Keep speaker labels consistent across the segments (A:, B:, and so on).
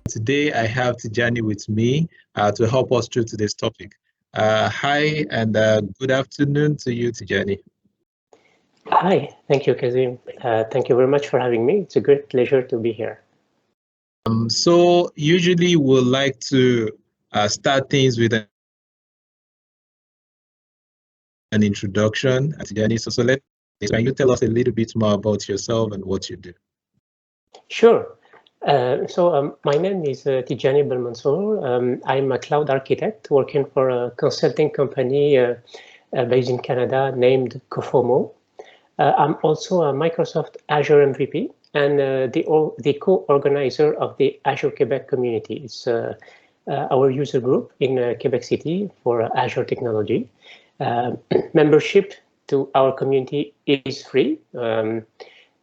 A: Today, I have Tidjani with me to help us through today's topic. Hi, and good afternoon to you, Tidjani.
B: Hi, thank you, Kazim. Thank you very much for having me. It's a great pleasure to be here.
A: So usually we'll like to start things with an introduction. Tidjani, can you tell us a little bit more about yourself and what you do?
B: Sure. My name is Tidjani Belmansour. I'm a cloud architect working for a consulting company based in Canada named Cofomo. I'm also a Microsoft Azure MVP and the co-organizer of the Azure Quebec community. It's our user group in Quebec City for Azure technology. Membership to our community is free.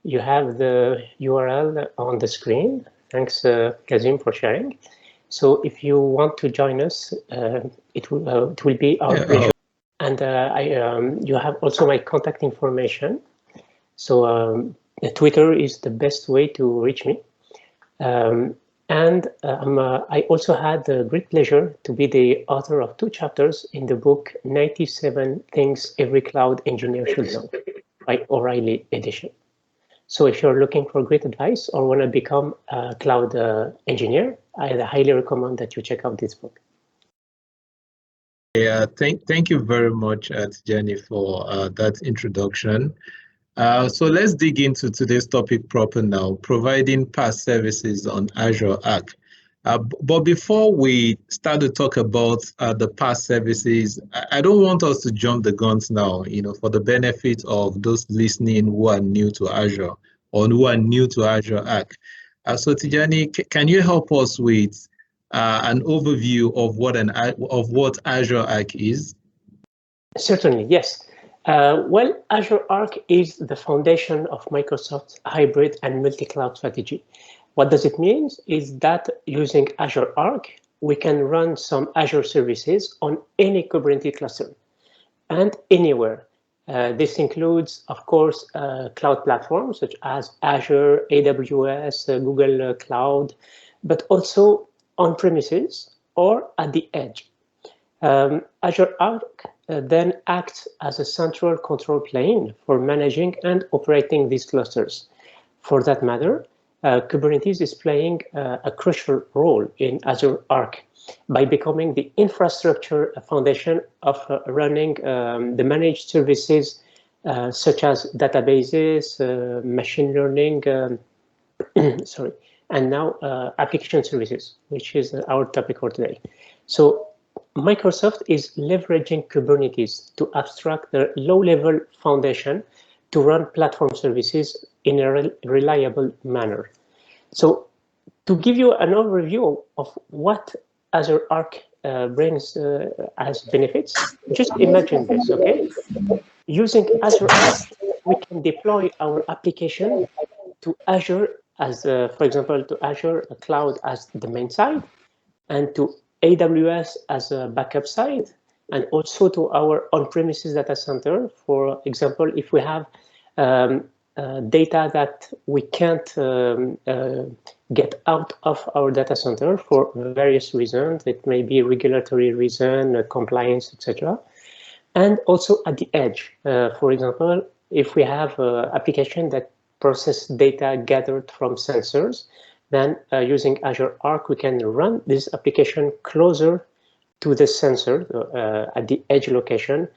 B: You have the URL on the screen. Thanks, Kazim, for sharing. So if you want to join us, it will be our pleasure. And you have also my contact information. So Twitter is the best way to reach me. I also had the great pleasure to be the author of 2 chapters in the book 97 Things Every Cloud Engineer Should Know by O'Reilly Edition. So if you're looking for great advice or want to become a cloud engineer, I highly recommend that you check out this book.
A: Yeah, thank you very much, Tidjani, for that introduction. So let's dig into today's topic proper now, providing PAAS services on Azure Arc. But before we start to talk about the PAAS services, I don't want us to jump the guns now, for the benefit of those listening who are new to Azure or who are new to Azure Arc. So Tidjani, can you help us with an overview of what Azure Arc is?
B: Certainly, yes. Well, Azure Arc is the foundation of Microsoft's hybrid and multi-cloud strategy. What does it mean is that using Azure Arc, we can run some Azure services on any Kubernetes cluster and anywhere. This includes, of course, cloud platforms such as Azure, AWS, Google Cloud, but also on-premises or at the edge. Azure Arc then acts as a central control plane for managing and operating these clusters. For that matter, Kubernetes is playing a crucial role in Azure Arc by becoming the infrastructure foundation of running the managed services such as databases, machine learning, and now application services, which is our topic for today. So Microsoft is leveraging Kubernetes to abstract the low-level foundation to run platform services in a reliable manner. So to give you an overview of what Azure Arc brings as benefits, just imagine this, okay? Using Azure Arc, we can deploy our application to Azure as, for example, to Azure Cloud as the main side, and to AWS as a backup side, and also to our on-premises data center. For example, if we have data that we can't get out of our data center for various reasons, it may be regulatory reason, compliance, etc. And also at the edge, for example, if we have an application that process data gathered from sensors, then using Azure Arc, we can run this application closer to the sensor at the edge location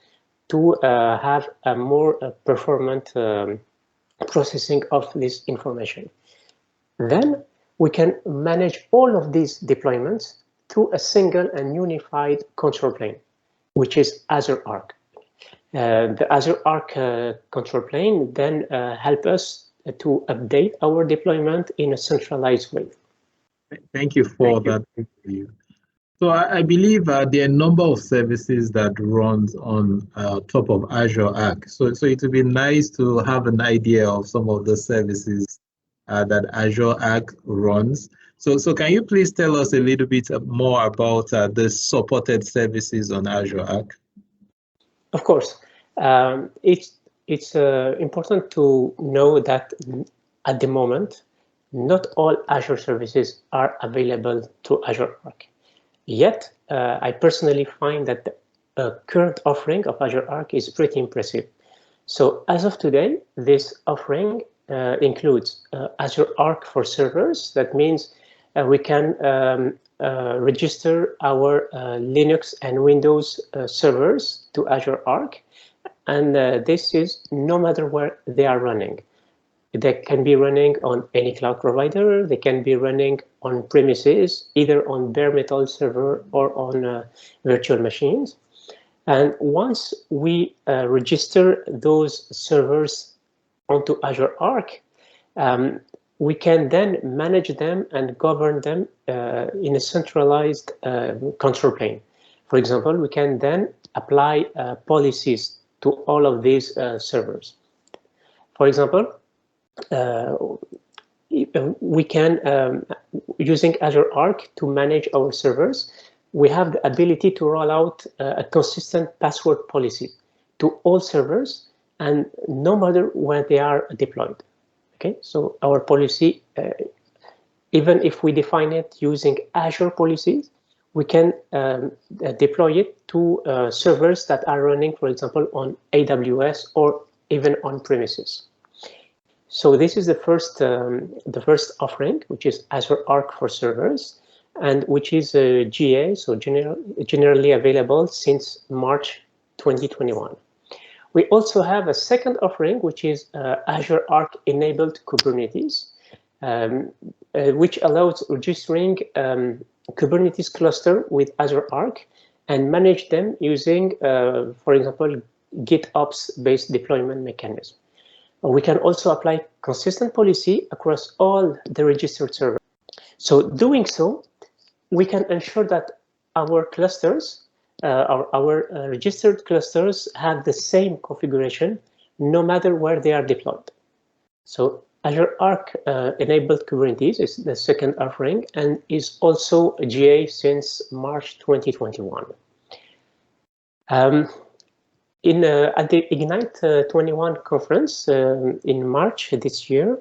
B: to have a more performant processing of this information. Then we can manage all of these deployments through a single and unified control plane, which is Azure Arc. The Azure Arc control plane then help us to update our deployment in a centralized way.
A: Thank you for that overview. So I believe there are a number of services that runs on top of Azure Arc. So it would be nice to have an idea of some of the services that Azure Arc runs. So can you please tell us a little bit more about the supported services on Azure Arc?
B: Of course. It's important to know that at the moment, not all Azure services are available through Azure Arc. Yet, I personally find that the current offering of Azure Arc is pretty impressive. So as of today, this offering includes Azure Arc for servers. That means we can register our Linux and Windows servers to Azure Arc. And this is no matter where they are running. They can be running on any cloud provider. They can be running on premises, either on bare metal server or on virtual machines. And once we register those servers onto Azure Arc, we can then manage them and govern them in a centralized control plane. For example, we can then apply policies to all of these servers. For example, we can, using Azure Arc to manage our servers, we have the ability to roll out a consistent password policy to all servers and no matter where they are deployed. Okay, so our policy, even if we define it using Azure policies, we can deploy it to servers that are running, for example, on AWS or even on premises. So this is the first offering, which is Azure Arc for servers, and which is GA, so generally available since March 2021. We also have a second offering, which is Azure Arc enabled Kubernetes, which allows registering Kubernetes cluster with Azure Arc and manage them using, for example, GitOps-based deployment mechanism. We can also apply consistent policy across all the registered servers. So doing so, we can ensure that our clusters, our registered clusters have the same configuration no matter where they are deployed. So Azure Arc enabled Kubernetes is the second offering and is also GA since March 2021. At the Ignite 21 conference in March this year,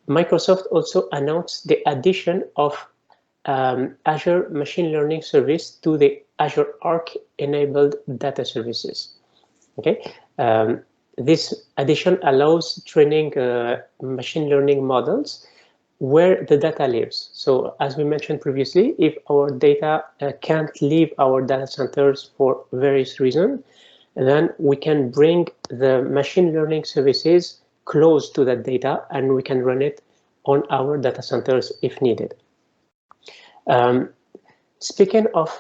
B: Microsoft also announced the addition of Azure Machine Learning Service to the Azure Arc enabled data services. Okay, this addition allows training machine learning models where the data lives. So as we mentioned previously, if our data can't leave our data centers for various reasons, then we can bring the machine learning services close to that data and we can run it on our data centers if needed. Speaking of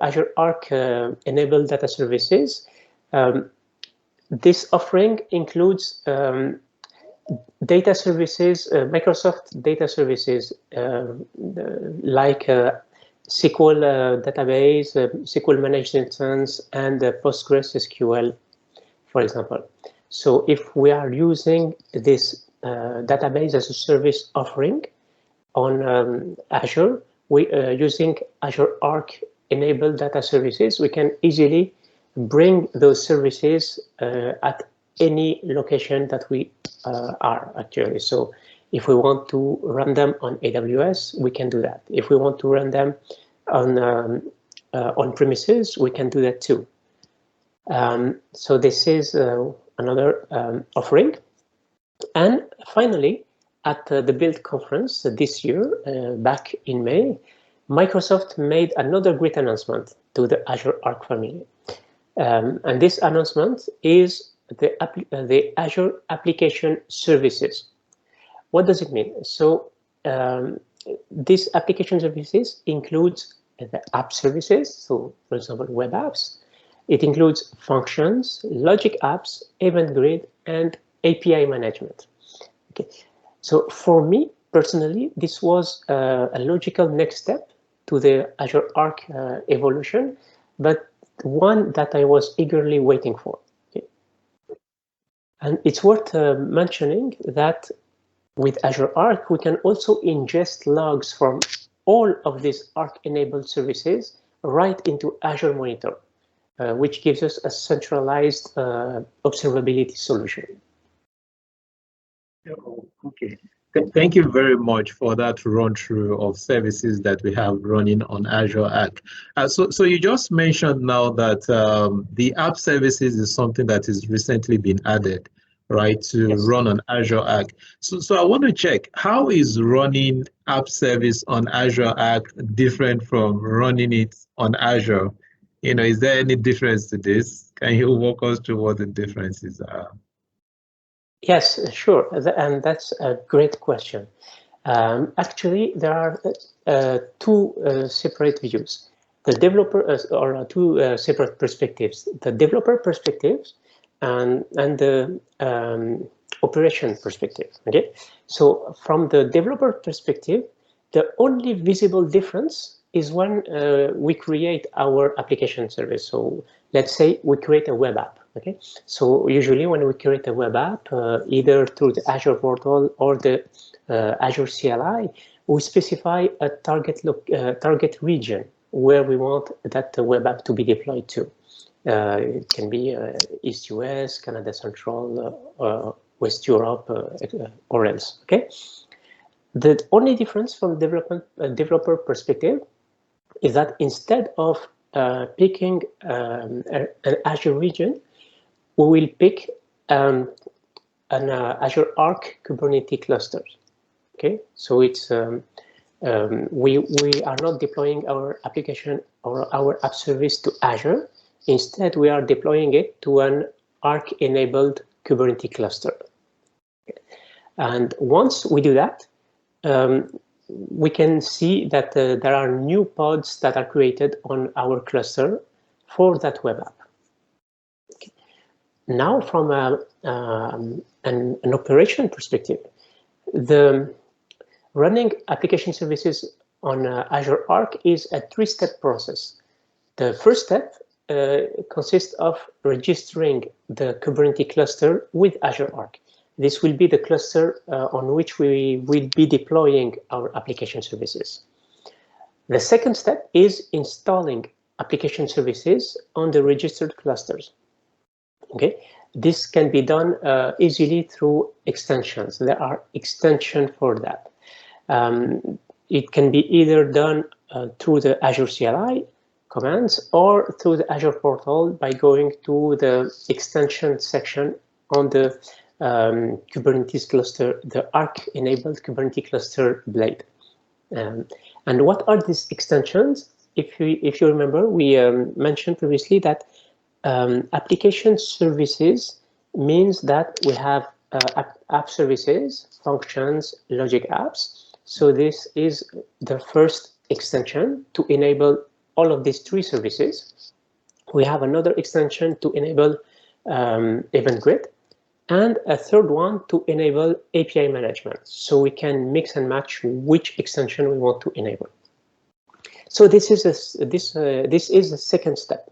B: Azure Arc enabled data services, this offering includes data services, Microsoft data services like SQL database, SQL managed instance, and PostgreSQL, for example. So if we are using this database as a service offering on Azure, we using Azure Arc enabled data services, we can easily bring those services at any location that we are actually. So if we want to run them on AWS, we can do that. If we want to run them on premises, we can do that too. So this is another offering. And finally, at the Build conference this year, back in May, Microsoft made another great announcement to the Azure Arc family. And this announcement is the Azure Application Services. What does it mean? So these application services includes the app services. So for example, web apps. It includes functions, logic apps, event grid, and API management. Okay. So for me personally, this was a logical next step to the Azure Arc evolution, but one that I was eagerly waiting for. Okay. And it's worth mentioning that with Azure Arc, we can also ingest logs from all of these Arc-enabled services right into Azure Monitor, which gives us a centralized observability solution.
A: Okay, Thank you very much for that run through of services that we have running on Azure Arc. So you just mentioned now that the app services is something that is recently been added, right, to
B: Yes.
A: run on Azure Arc. So I want to check, how is running app service on Azure Arc different from running it on Azure? Is there any difference to this? Can you walk us through what the differences are?
B: Yes, sure. And that's a great question. Actually, there are two separate views. The developer or two separate perspectives. The developer perspective and the operation perspective. Okay, so from the developer perspective, the only visible difference is when we create our application service. So let's say we create a web app. Okay, so usually when we create a web app, either through the Azure portal or the Azure CLI, we specify a target region where we want that web app to be deployed to. It can be East US, Canada Central, West Europe, or else. Okay. The only difference from developer perspective is that instead of picking an Azure region, we will pick an Azure Arc Kubernetes cluster. Okay, so it's we are not deploying our application or our app service to Azure. Instead, we are deploying it to an Arc-enabled Kubernetes cluster. And once we do that, we can see that there are new pods that are created on our cluster for that web app. Okay. Now, from an operation perspective, the running application services on Azure Arc is a three-step process. The first step consists of registering the Kubernetes cluster with Azure Arc. This will be the cluster on which we will be deploying our application services. The second step is installing application services on the registered clusters. Okay, this can be done easily through extensions. There are extensions for that. It can be either done through the Azure CLI commands or through the Azure portal by going to the extension section on the Kubernetes cluster, the Arc-enabled Kubernetes cluster blade. And what are these extensions? If you remember, we mentioned previously that application services means that we have app services, functions, logic apps. So this is the first extension to enable all of these three services. We have another extension to enable Event Grid, and a third one to enable API management. So we can mix and match which extension we want to enable. So this is the second step.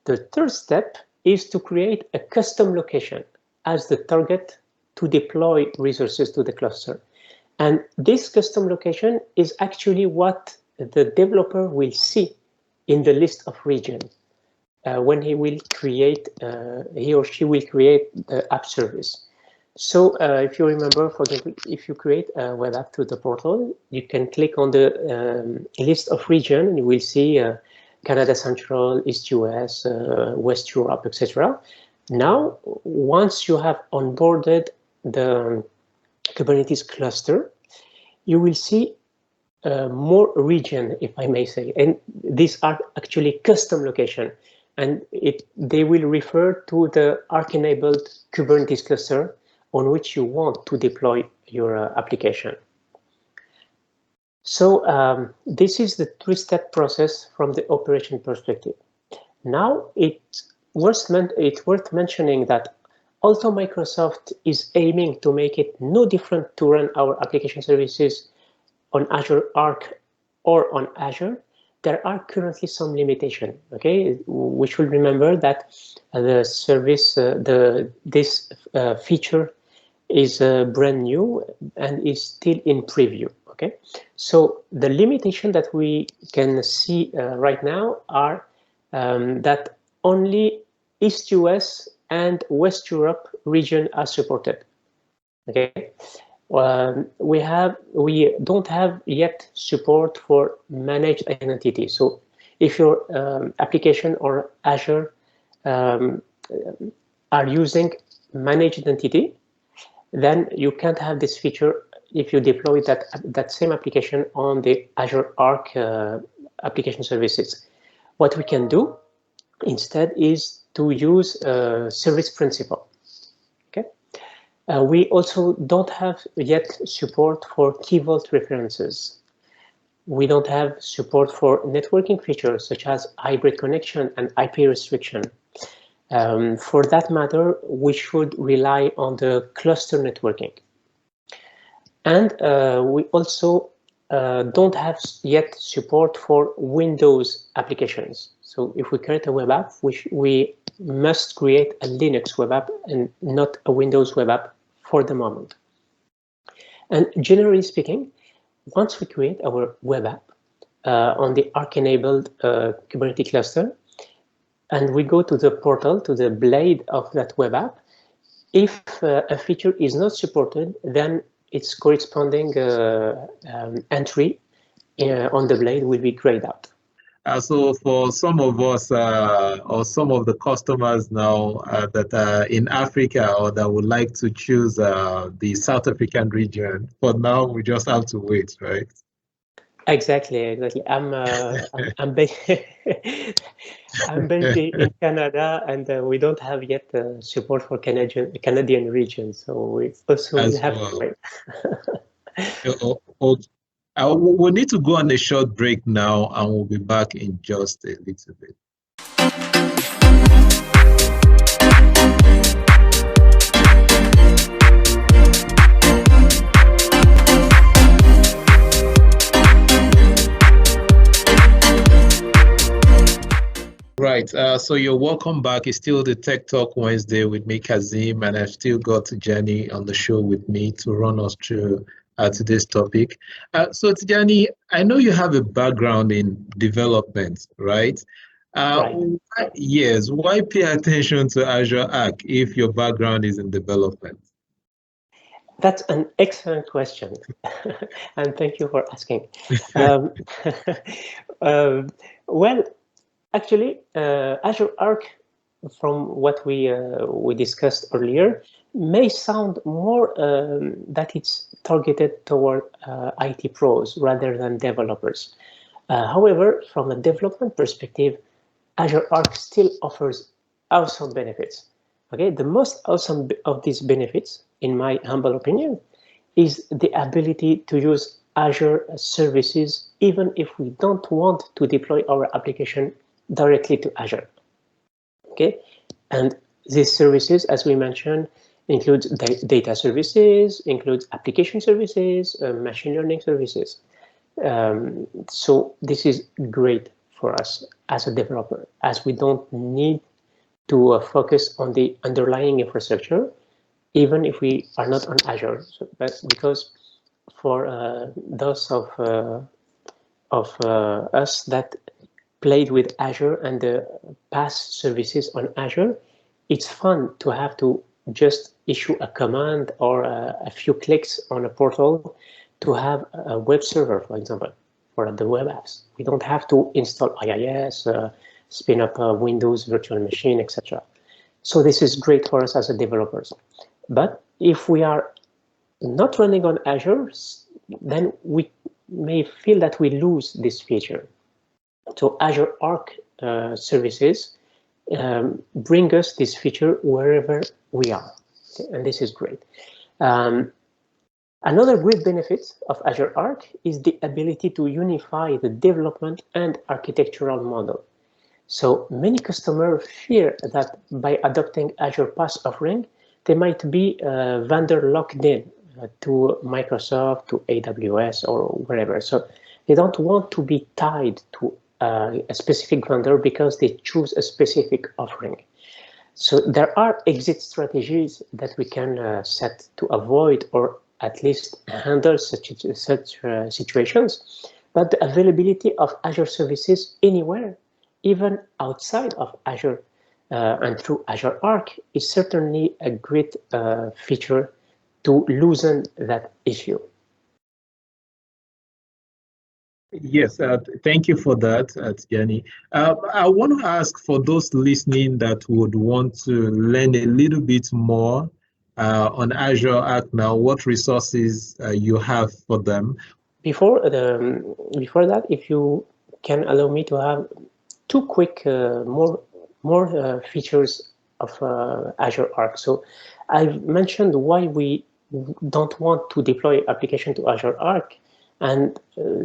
B: The third step is to create a custom location as the target to deploy resources to the cluster. And this custom location is actually what the developer will see in the list of regions when he or she will create the app service. So if you remember, for example, if you create a web app through the portal, you can click on the list of region and you will see Canada Central, East US, West Europe, etc. Now, once you have onboarded the Kubernetes cluster, you will see more region, if I may say, and these are actually custom location, and they will refer to the Arc-enabled Kubernetes cluster on which you want to deploy your application. So this is the three-step process from the operation perspective. Now it's worth mentioning that although Microsoft is aiming to make it no different to run our application services on Azure Arc or on Azure, there are currently some limitations. Okay, we should remember that the service, this feature is brand new and is still in preview. Okay, so the limitation that we can see right now are that only East US and West Europe region are supported. Okay, We don't have yet support for managed identity. So if your application or Azure um, are using managed identity, then you can't have this feature if you deploy that same application on the Azure Arc application services. What we can do instead is to use service principal. Okay. We also don't have yet support for key vault references. We don't have support for networking features such as hybrid connection and IP restriction. For that matter, we should rely on the cluster networking. And we also don't have yet support for Windows applications. So if we create a web app, we must create a Linux web app and not a Windows web app for the moment. And generally speaking, once we create our web app on the Arc-enabled Kubernetes cluster, and we go to the portal, to the blade of that web app, if a feature is not supported, then its corresponding entry on the blade will be grayed out.
A: So for some of us or some of the customers now that are in Africa or that would like to choose the South African region, for now we just have to wait, right?
B: Exactly. I'm based I'm based in Canada, and we don't have yet support for Canadian region, so we also will have to wait.
A: We'll need to go on a short break now, and we'll be back in just a little bit. Right, so you're welcome back. It's still the Tech Talk Wednesday with me, Kazim, and I've still got Tidjani on the show with me to run us through today's topic. So Tidjani, I know you have a background in development, right?
B: Right.
A: Yes, why pay attention to Azure Arc if your background is in development?
B: That's an excellent question, and thank you for asking. um, well, actually, Azure Arc, from what we discussed earlier, may sound more that it's targeted toward IT pros rather than developers. However, from a development perspective, Azure Arc still offers awesome benefits. Okay, the most awesome of these benefits, in my humble opinion, is the ability to use Azure services even if we don't want to deploy our application directly to Azure. Okay, and these services, as we mentioned, includes data services, includes application services, machine learning services. So this is great for us as a developer, as we don't need to focus on the underlying infrastructure, even if we are not on Azure. So that's because for those of us that played with Azure and the PAAS services on Azure, it's fun to have to just issue a command or a few clicks on a portal to have a web server, for example, for the web apps. We don't have to install IIS, spin up a Windows virtual machine, etc. So this is great for us as a developers. But if we are not running on Azure, then we may feel that we lose this feature. So Azure Arc services bring us this feature wherever we are, okay? And this is great. Another great benefit of Azure Arc is the ability to unify the development and architectural model. So many customers fear that by adopting Azure PaaS offering, they might be vendor locked in to Microsoft, to AWS, or wherever. So they don't want to be tied to a specific vendor because they choose a specific offering. So there are exit strategies that we can set to avoid or at least handle such situations. But the availability of Azure services anywhere, even outside of Azure and through Azure Arc, is certainly a great feature to loosen that issue.
A: Yes, thank you for that, Tidjani. I want to ask for those listening that would want to learn a little bit more on Azure Arc now, what resources you have for them.
B: Before that, if you can allow me to have two quick more features of Azure Arc. So I've mentioned why we don't want to deploy application to Azure Arc, and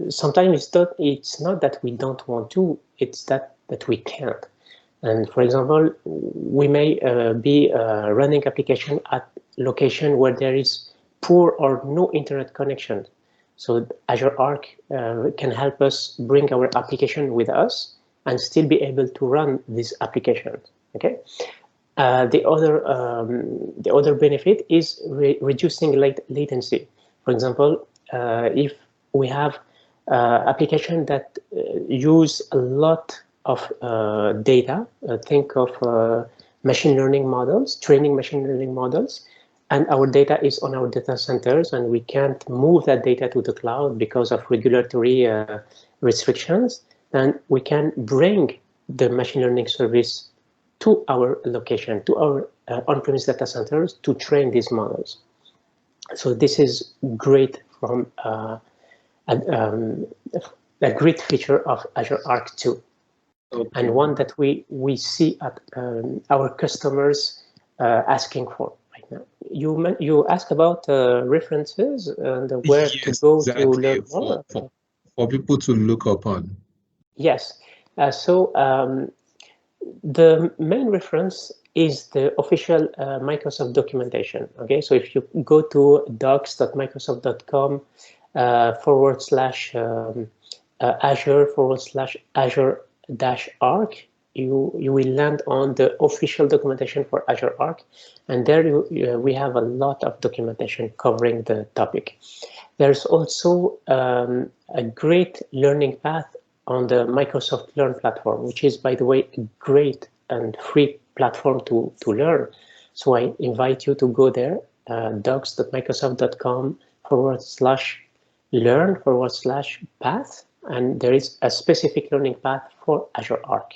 B: sometimes it's not that we don't want to, it's that we can't. And for example, we may be running application at location where there is poor or no internet connection. So Azure Arc can help us bring our application with us and still be able to run these applications. Okay. The other benefit is reducing latency. For example, if we have application that use a lot of data, think of machine learning models, training machine learning models, and our data is on our data centers, and we can't move that data to the cloud because of regulatory restrictions, then we can bring the machine learning service to our location, to our on-premise data centers to train these models. So this is great from a great feature of Azure Arc 2. Okay. And one that we see at our customers asking for right now. You ask about references and where to go to learn more.
A: For people to look upon.
B: Yes. The main reference is the official Microsoft documentation. Okay, so if you go to docs.microsoft.com /Azure/Azure-Arc, you will land on the official documentation for Azure Arc, and there we have a lot of documentation covering the topic. There's also a great learning path on the Microsoft Learn platform, which is, by the way, a great and free platform to learn. So I invite you to go there, docs.microsoft.com /learn/path, and there is a specific learning path for Azure Arc.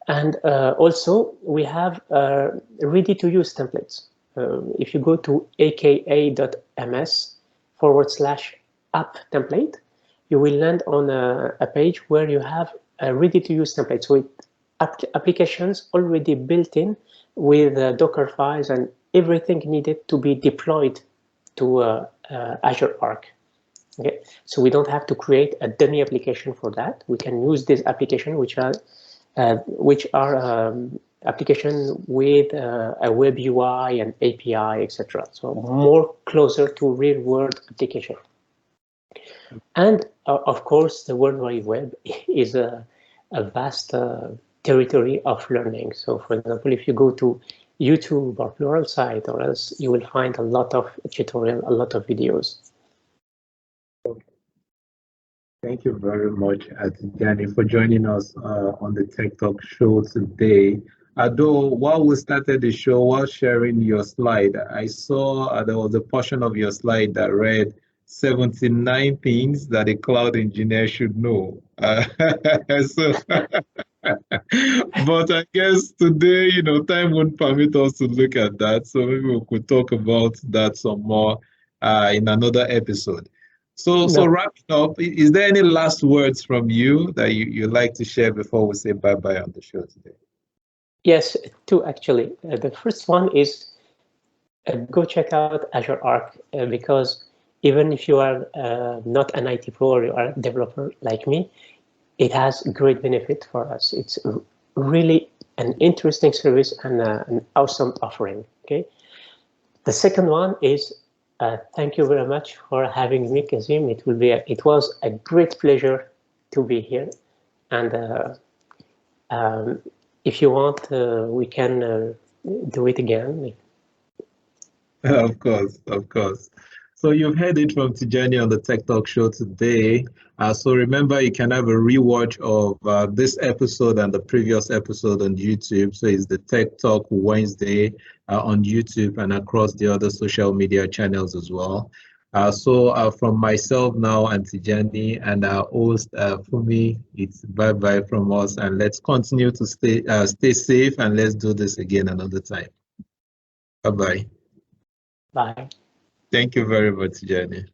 B: And also we have ready-to-use templates. If you go to aka.ms/app template, you will land on a page where you have a ready-to-use template. So applications already built in with Docker files and everything needed to be deployed to Azure Arc. Okay, so we don't have to create a dummy application for that. We can use this application, which are application with a web UI and API, etc. So more closer to real-world application. And of course, the World Wide Web is a vast territory of learning. So for example, if you go to YouTube or Pluralsight or else, you will find a lot of tutorial, a lot of videos.
A: Thank you very much, Tidjani, for joining us on the Tech Talk show today. Although while we started the show, while sharing your slide, I saw there was a portion of your slide that read 79 things that a cloud engineer should know. But I guess today, time won't permit us to look at that. So maybe we could talk about that some more in another episode. So wrapping up, is there any last words from you that you'd like to share before we say bye-bye on the show today?
B: Yes, two actually. The first one is go check out Azure Arc because even if you are not an IT pro or you are a developer like me, it has great benefit for us. It's really an interesting service and an awesome offering. Okay. The second one is thank you very much for having me, Kazim. It was a great pleasure to be here, and if you want, we can do it again.
A: Of course. So So you've heard it from Tidjani on the Tech Talk show today. So remember, you can have a rewatch of this episode and the previous episode on YouTube. So it's the Tech Talk Wednesday on YouTube and across the other social media channels as well. So from myself now and Tidjani and our host Fumi, it's bye-bye from us, and let's continue to stay safe, and let's do this again another time. Bye-bye.
B: Bye.
A: Thank you very much, Tidjani.